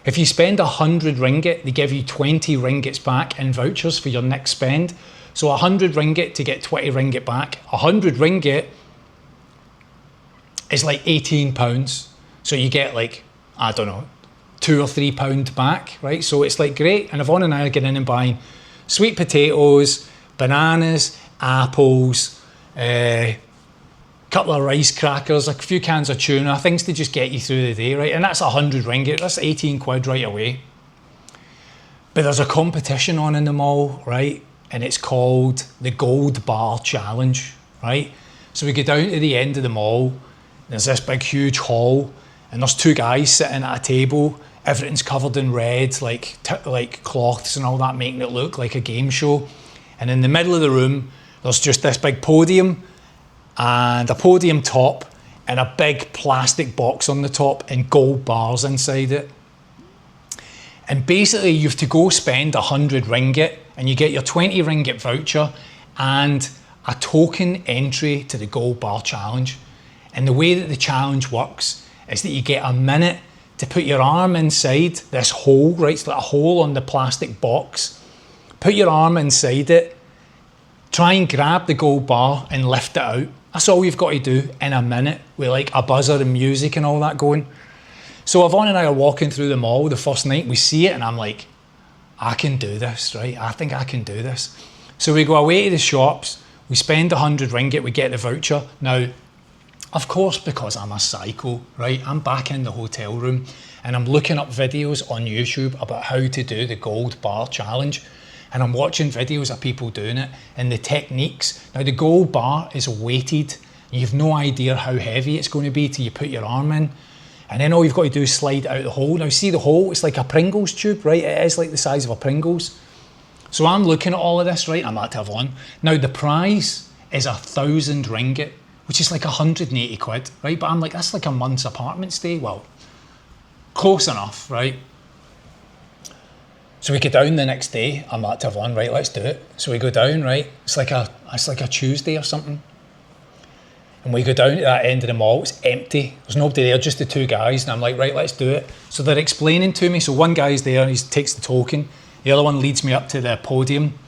If you spend 100 ringgit, they give you 20 ringgits back in vouchers for your next spend. So 100 ringgit to get 20 ringgit back. 100 ringgit is like 18 pounds. So you get like, I don't know, £2 or £3 back, right? So it's like great. And Yvonne and I are getting in and buying sweet potatoes, bananas, apples, couple of rice crackers, a few cans of tuna, things to just get you through the day, right? And that's 100 ringgit, that's 18 quid right away. But there's a competition on in the mall, right? And it's called the Gold Bar Challenge, right? So we go down to the end of the mall, there's this big huge hall, and there's two guys sitting at a table, everything's covered in red, like cloths and all that, making it look like a game show. And in the middle of the room, there's just this big podium, and a podium top, and a big plastic box on the top, and gold bars inside it. And basically you have to go spend 100 ringgit, and you get your 20 ringgit voucher, and a token entry to the Gold Bar Challenge. And the way that the challenge works is that you get a minute to put your arm inside this hole, right? It's like a hole on the plastic box. Put your arm inside it, try and grab the gold bar and lift it out. That's all you've got to do in a minute with like a buzzer and music and all that going. So Yvonne and I are walking through the mall the first night, we see it and I'm like, I can do this, right? I think I can do this. So we go away to the shops, we spend 100 ringgit, we get the voucher. Now, of course, because I'm a psycho, right? I'm back in the hotel room and I'm looking up videos on YouTube about how to do the Gold Bar Challenge. And I'm watching videos of people doing it and the techniques. Now the gold bar is weighted. You've no idea how heavy it's going to be till you put your arm in. And then all you've got to do is slide out the hole. Now see the hole, it's like a Pringles tube, right? It is like the size of a Pringles. So I'm looking at all of this, right? I'm at Yvonne. Now the prize is 1,000 ringgit, which is like 180 quid, right? But I'm like, that's like a month's apartment stay. Well, close enough, right? So we go down the next day, I'm at Yvonne, right, let's do it. So we go down, right? It's like a Tuesday or something. And we go down to that end of the mall, it's empty. There's nobody there, just the two guys. And I'm like, right, let's do it. So they're explaining to me. So one guy's there and he takes the token. The other one leads me up to the podium.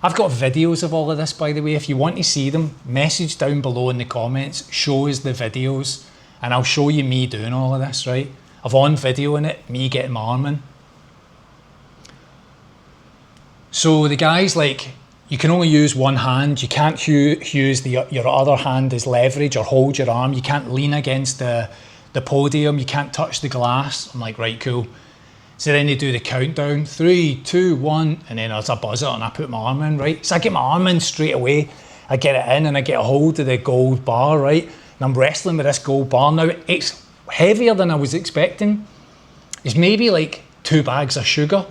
I've got videos of all of this, by the way. If you want to see them, message down below in the comments, show us the videos, and I'll show you me doing all of this, right? Yvonne videoing it, me getting my arm in. So the guy's like, you can only use one hand. You can't use your other hand as leverage or hold your arm. You can't lean against the podium. You can't touch the glass. I'm like, right, cool. So then they do the countdown, 3, 2, 1, and then there's a buzzer and I put my arm in, right? So I get my arm in straight away. I get it in and I get a hold of the gold bar, right? And I'm wrestling with this gold bar. Now it's heavier than I was expecting. It's maybe like 2 bags of sugar.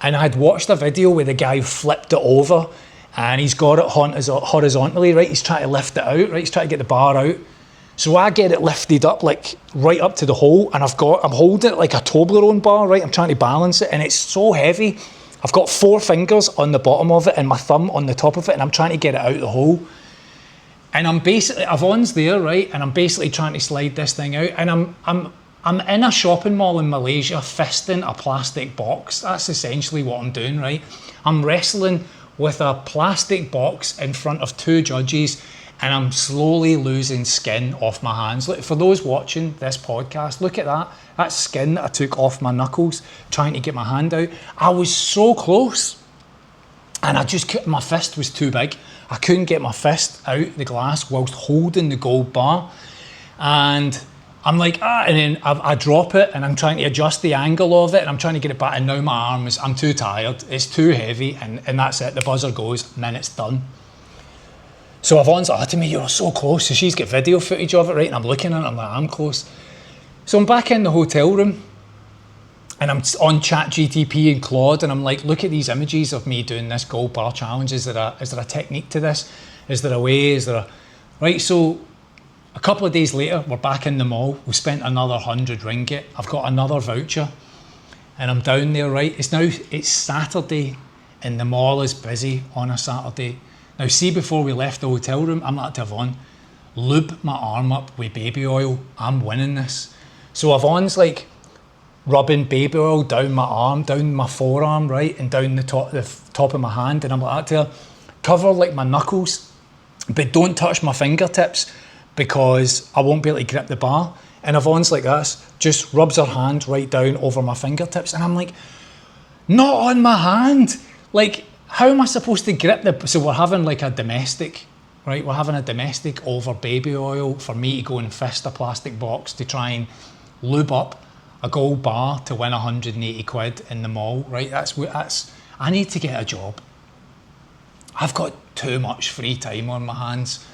And I had watched a video where the guy flipped it over and he's got it horizontally, right? He's trying to lift it out, right? He's trying to get the bar out. So I get it lifted up, like right up to the hole, and I'm holding it like a Toblerone bar, right? I'm trying to balance it and it's so heavy. I've got 4 fingers on the bottom of it and my thumb on the top of it, and I'm trying to get it out the hole. And I'm basically, Yvonne's there, right? And I'm basically trying to slide this thing out, and I'm in a shopping mall in Malaysia fisting a plastic box. That's essentially what I'm doing, right? I'm wrestling with a plastic box in front of 2 judges and I'm slowly losing skin off my hands. Look, for those watching this podcast, look at that. That's skin that I took off my knuckles trying to get my hand out. I was so close. And my fist was too big. I couldn't get my fist out the glass whilst holding the gold bar. And I'm like, and then I drop it and I'm trying to adjust the angle of it and I'm trying to get it back, and now my arms, I'm too tired, it's too heavy, and that's it, the buzzer goes, minute's done. So Yvonne's like, to me, you're so close. So she's got video footage of it, right? And I'm looking at it, I'm like, I'm close. So I'm back in the hotel room and I'm on ChatGTP and Claude, and I'm like, look at these images of me doing this gold bar challenge. Is there a technique to this? Is there a way? Right, so a couple of days later, we're back in the mall. We spent another 100 ringgit. I've got another voucher and I'm down there, right? It's Saturday and the mall is busy on a Saturday. Now, see, before we left the hotel room, I'm like to Yvonne, lube my arm up with baby oil. I'm winning this. So Yvonne's like rubbing baby oil down my arm, down my forearm, right? And down the top of my hand. And I'm like to her, cover like my knuckles, but don't touch my fingertips because I won't be able to grip the bar. And Yvonne's like this, just rubs her hand right down over my fingertips. And I'm like, not on my hand. Like, how am I supposed to grip so we're having like a domestic, right? We're having a domestic over baby oil for me to go and fist a plastic box to try and lube up a gold bar to win 180 quid in the mall, right? I need to get a job. I've got too much free time on my hands.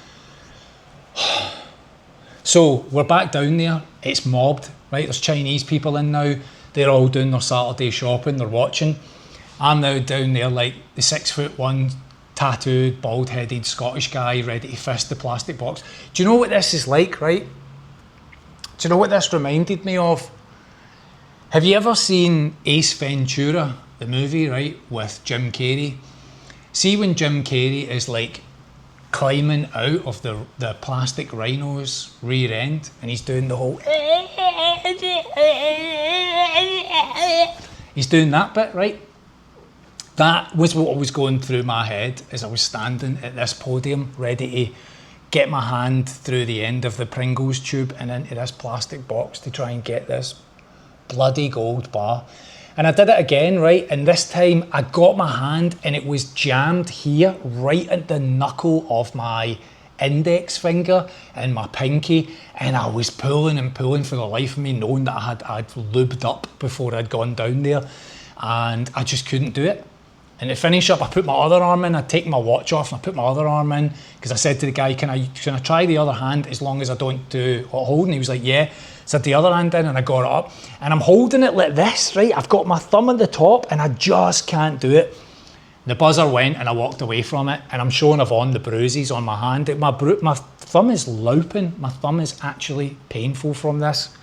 So we're back down there, it's mobbed, right? There's Chinese people in now, they're all doing their Saturday shopping, they're watching. I'm now down there like the 6'1", tattooed, bald-headed Scottish guy ready to fist the plastic box. Do you know what this is like, right? Do you know what this reminded me of? Have you ever seen Ace Ventura, the movie, right, with Jim Carrey? See when Jim Carrey is like climbing out of the plastic rhino's rear end and he's doing the whole... He's doing that bit, right? That was what was going through my head as I was standing at this podium ready to get my hand through the end of the Pringles tube and into this plastic box to try and get this bloody gold bar. And I did it again, right? And this time I got my hand and it was jammed here, right at the knuckle of my index finger and my pinky. And I was pulling and pulling for the life of me, knowing that I'd lubed up before I'd gone down there. And I just couldn't do it. And to finish up, I put my other arm in, I'd taken my watch off and I put my other arm in because I said to the guy, can I try the other hand as long as I don't do what holding? He was like, yeah. So I had the other hand in and I got it up and I'm holding it like this, right? I've got my thumb at the top and I just can't do it. The buzzer went and I walked away from it and I'm showing Yvonne the bruises on my hand. My thumb is louping. My thumb is actually painful from this.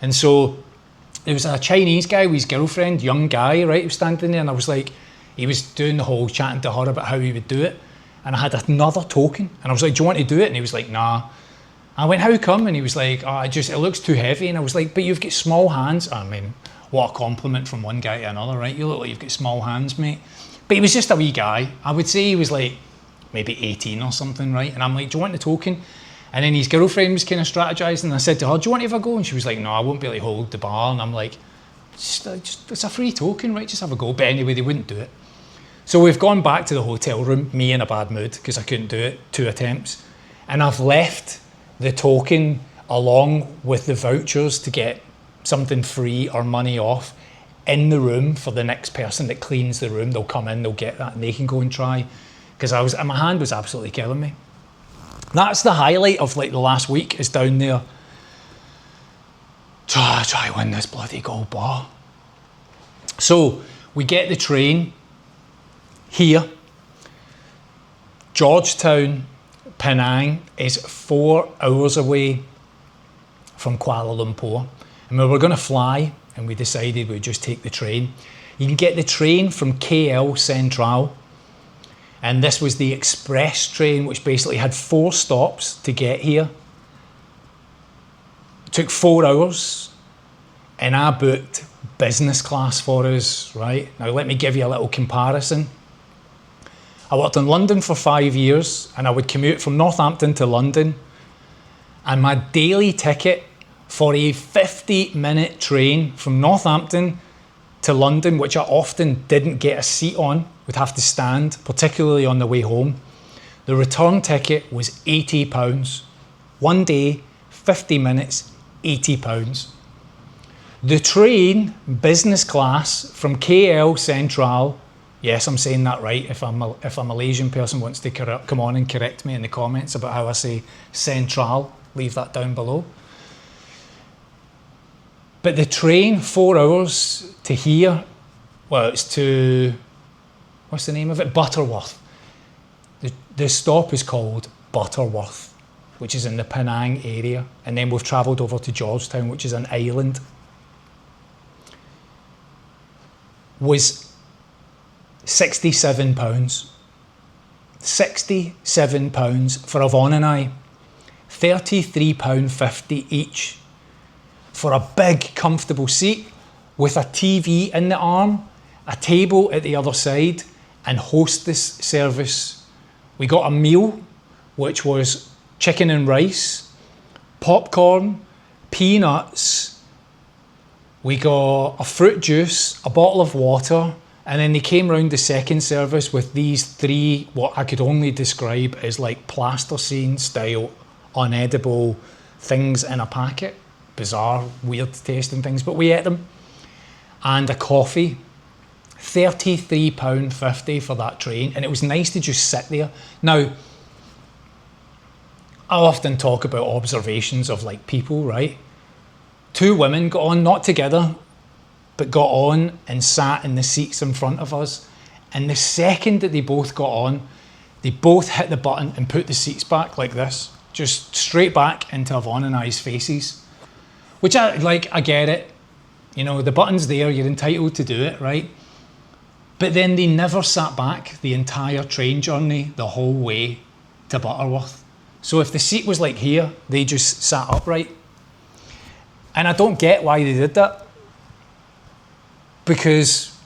And so there was a Chinese guy with his girlfriend, young guy, right? He was standing there and I was like, he was doing the whole chatting to her about how he would do it. And I had another token. And I was like, do you want to do it? And he was like, nah. I went, how come? And he was like, oh, it looks too heavy. And I was like, but you've got small hands. I mean, what a compliment from one guy to another, right? You look like you've got small hands, mate. But he was just a wee guy. I would say he was like maybe 18 or something, right? And I'm like, do you want the token? And then his girlfriend was kind of strategizing. And I said to her, do you want to have a go? And she was like, no, I won't be able to hold the bar. And I'm like, just it's a free token, right? Just have a go. But anyway, they wouldn't do it. So we've gone back to the hotel room, me in a bad mood because I couldn't do it, 2 attempts. And I've left the token along with the vouchers to get something free or money off in the room for the next person that cleans the room. They'll come in, they'll get that and they can go and try. Because my hand was absolutely killing me. That's the highlight of like the last week is down there. Try win this bloody gold bar. So we get the train here. Georgetown, Penang is 4 hours away from Kuala Lumpur. And we were going to fly and we decided we'd just take the train. You can get the train from KL Central. And this was the express train, which basically had 4 stops to get here. It took 4 hours and I booked business class for us, right? Now let me give you a little comparison. I worked in London for 5 years and I would commute from Northampton to London, and my daily ticket for a 50-minute train from Northampton to London, which I often didn't get a seat on, would have to stand, particularly on the way home. The return ticket was £80. 1 day, 50 minutes, £80. The train, business class, from KL Central, yes, I'm saying that right, if a Malaysian person wants to come on and correct me in the comments about how I say Central, leave that down below. But the train, 4 hours to here, well, it's to, what's the name of it? Butterworth. The stop is called Butterworth, which is in the Penang area. And then we've travelled over to Georgetown, which is an island. Was £67. £67 for Yvonne and I. £33.50 each for a big, comfortable seat with a TV in the arm, a table at the other side, and hostess service. We got a meal, which was chicken and rice, popcorn, peanuts. We got a fruit juice, a bottle of water, and then they came round the second service with these 3, what I could only describe as like plasticine style, unedible things in a packet. Bizarre, weird tasting things, but we ate them. And a coffee. £33.50 for that train, and it was nice to just sit there. Now, I often talk about observations of like people, right? 2 women got on, not together, but got on and sat in the seats in front of us. And the second that they both got on, they both hit the button and put the seats back like this, just straight back into Yvonne and I's faces. Which I get it. You know, the button's there, you're entitled to do it, right? But then they never sat back the entire train journey, the whole way to Butterworth. So if the seat was like here, they just sat upright. And I don't get why they did that. Because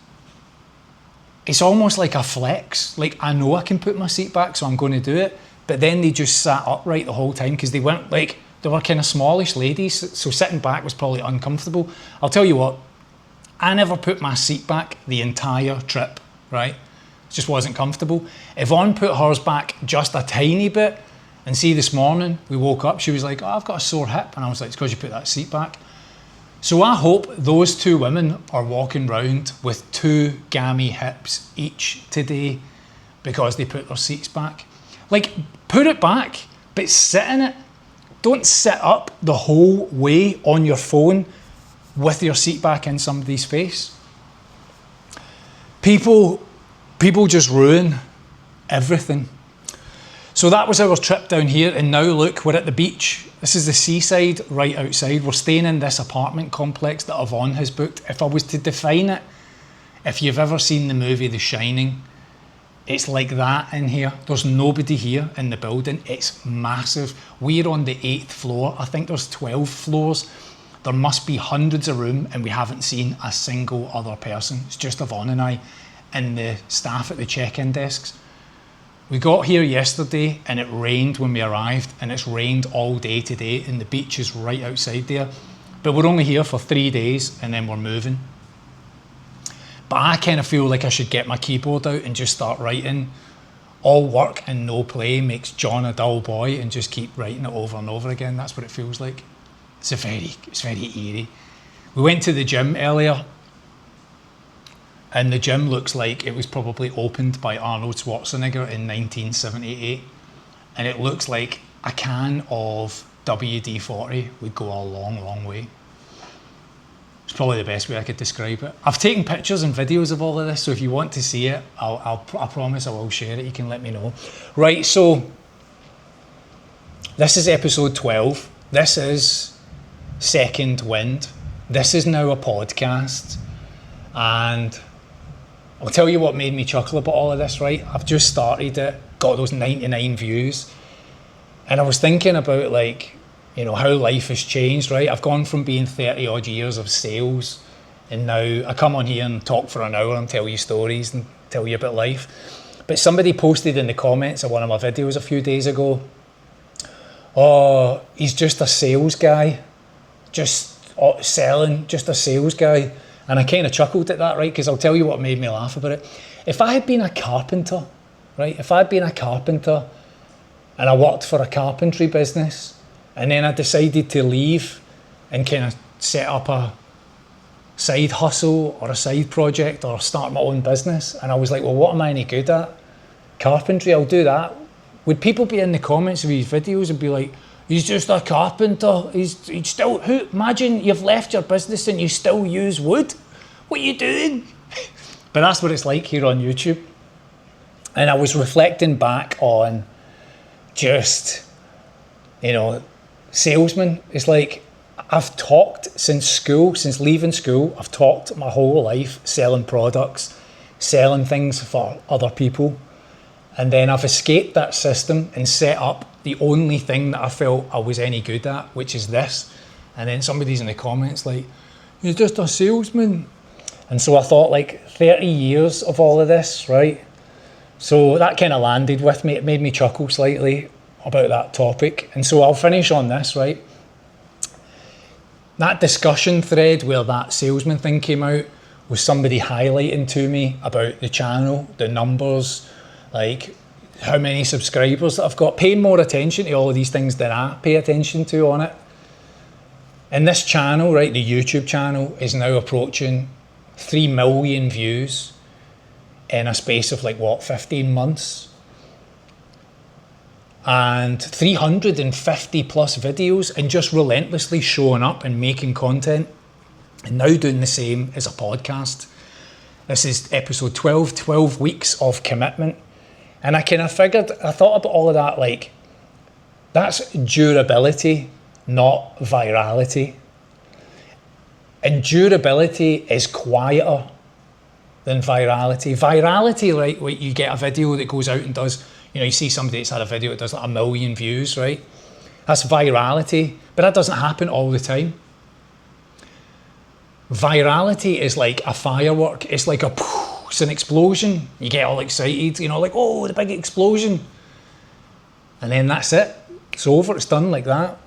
it's almost like a flex. Like, I know I can put my seat back, so I'm going to do it. But then they just sat upright the whole time because they weren't like, they were kind of smallish ladies. So sitting back was probably uncomfortable. I'll tell you what, I never put my seat back the entire trip, right? It just wasn't comfortable. Yvonne put hers back just a tiny bit. And see, this morning, we woke up, she was like, oh, I've got a sore hip. And I was like, it's because you put that seat back. So I hope those 2 women are walking round with 2 gammy hips each today because they put their seats back. Like, put it back, but sit in it. Don't sit up the whole way on your phone with your seat back in somebody's face. People just ruin everything. So that was our trip down here, and now look, we're at the beach. This is the seaside right outside. We're staying in this apartment complex that Yvonne has booked. If I was to define it, if you've ever seen the movie The Shining, it's like that in here. There's nobody here in the building. It's massive. We're on the 8th floor. I think there's 12 floors. There must be hundreds of rooms, and we haven't seen a single other person. It's just Yvonne and I and the staff at the check-in desks. We got here yesterday and it rained when we arrived, and it's rained all day today, and the beach is right outside there. But we're only here for 3 days and then we're moving. But I kind of feel like I should get my keyboard out and just start writing. All work and no play makes John a dull boy, and just keep writing it over and over again. That's what it feels like. It's very eerie. We went to the gym earlier, and the gym looks like it was probably opened by Arnold Schwarzenegger in 1978. And it looks like a can of WD-40 would go a long, long way. It's probably the best way I could describe it. I've taken pictures and videos of all of this, so if you want to see it, I promise I will share it. You can let me know. Right, so this is episode 12. This is Second Wind. This is now a podcast, and I'll tell you what made me chuckle about all of this, right? I've just started it, got those 99 views, and I was thinking about, like, you know, how life has changed, right? I've gone from being 30 odd years of sales, and now I come on here and talk for an hour and tell you stories and tell you about life. But somebody posted in the comments of one of my videos a few days ago, oh, he's just a sales guy, just selling, just a sales guy. And I kind of chuckled at that, right? Because I'll tell you what made me laugh about it. If I had been a carpenter, right? If I'd been a carpenter and I worked for a carpentry business and then I decided to leave and kind of set up a side hustle or a side project or start my own business, and I was like, well, what am I any good at? Carpentry, I'll do that. Would people be in the comments of these videos and be like, he's just a carpenter, he's still, imagine you've left your business and you still use wood? What are you doing? But that's what it's like here on YouTube. And I was reflecting back on just, salesman. It's like, I've talked since leaving school, I've talked my whole life selling products, selling things for other people. And then I've escaped that system and set up the only thing that I felt I was any good at, which is this. And then somebody's in the comments like, you're just a salesman. And so I thought, like, 30 years of all of this, right? So that kind of landed with me. It made me chuckle slightly about that topic. And so I'll finish on this, right? That discussion thread where that salesman thing came out was somebody highlighting to me about the channel, the numbers, like how many subscribers that I've got, paying more attention to all of these things than I pay attention to on it. And this channel, right, the YouTube channel, is now approaching 3 million views in a space of 15 months. And 350 plus videos, and just relentlessly showing up and making content, and now doing the same as a podcast. This is episode 12 weeks of commitment. And I kind of I thought about all of that, like, that's durability, not virality. And durability is quieter than virality. Virality, right, where you get a video that goes out and does, you see somebody that's had a video that does 1 million views, right? That's virality, but that doesn't happen all the time. Virality is like a firework. It's like it's an explosion. You get all excited, like, oh, the big explosion. And then that's it. It's over, it's done like that.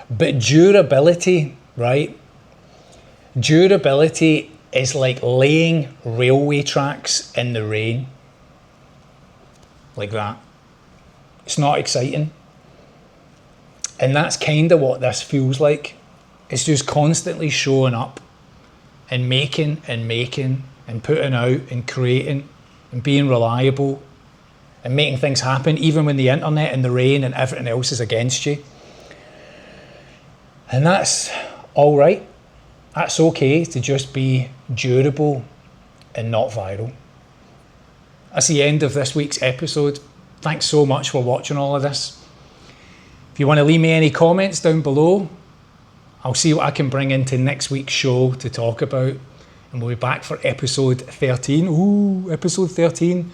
But durability, right? Durability is like laying railway tracks in the rain. Like that. It's not exciting. And that's kind of what this feels like. It's just constantly showing up and making and putting out and creating and being reliable and making things happen, even when the internet and the rain and everything else is against you. And that's all right. That's okay to just be durable and not viral. That's the end of this week's episode. Thanks so much for watching all of this. If you want to leave me any comments down below, I'll see what I can bring into next week's show to talk about. And we'll be back for episode 13. Ooh, episode 13.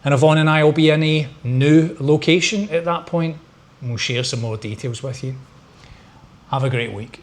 And Yvonne and I will be in a new location at that point, and we'll share some more details with you. Have a great week.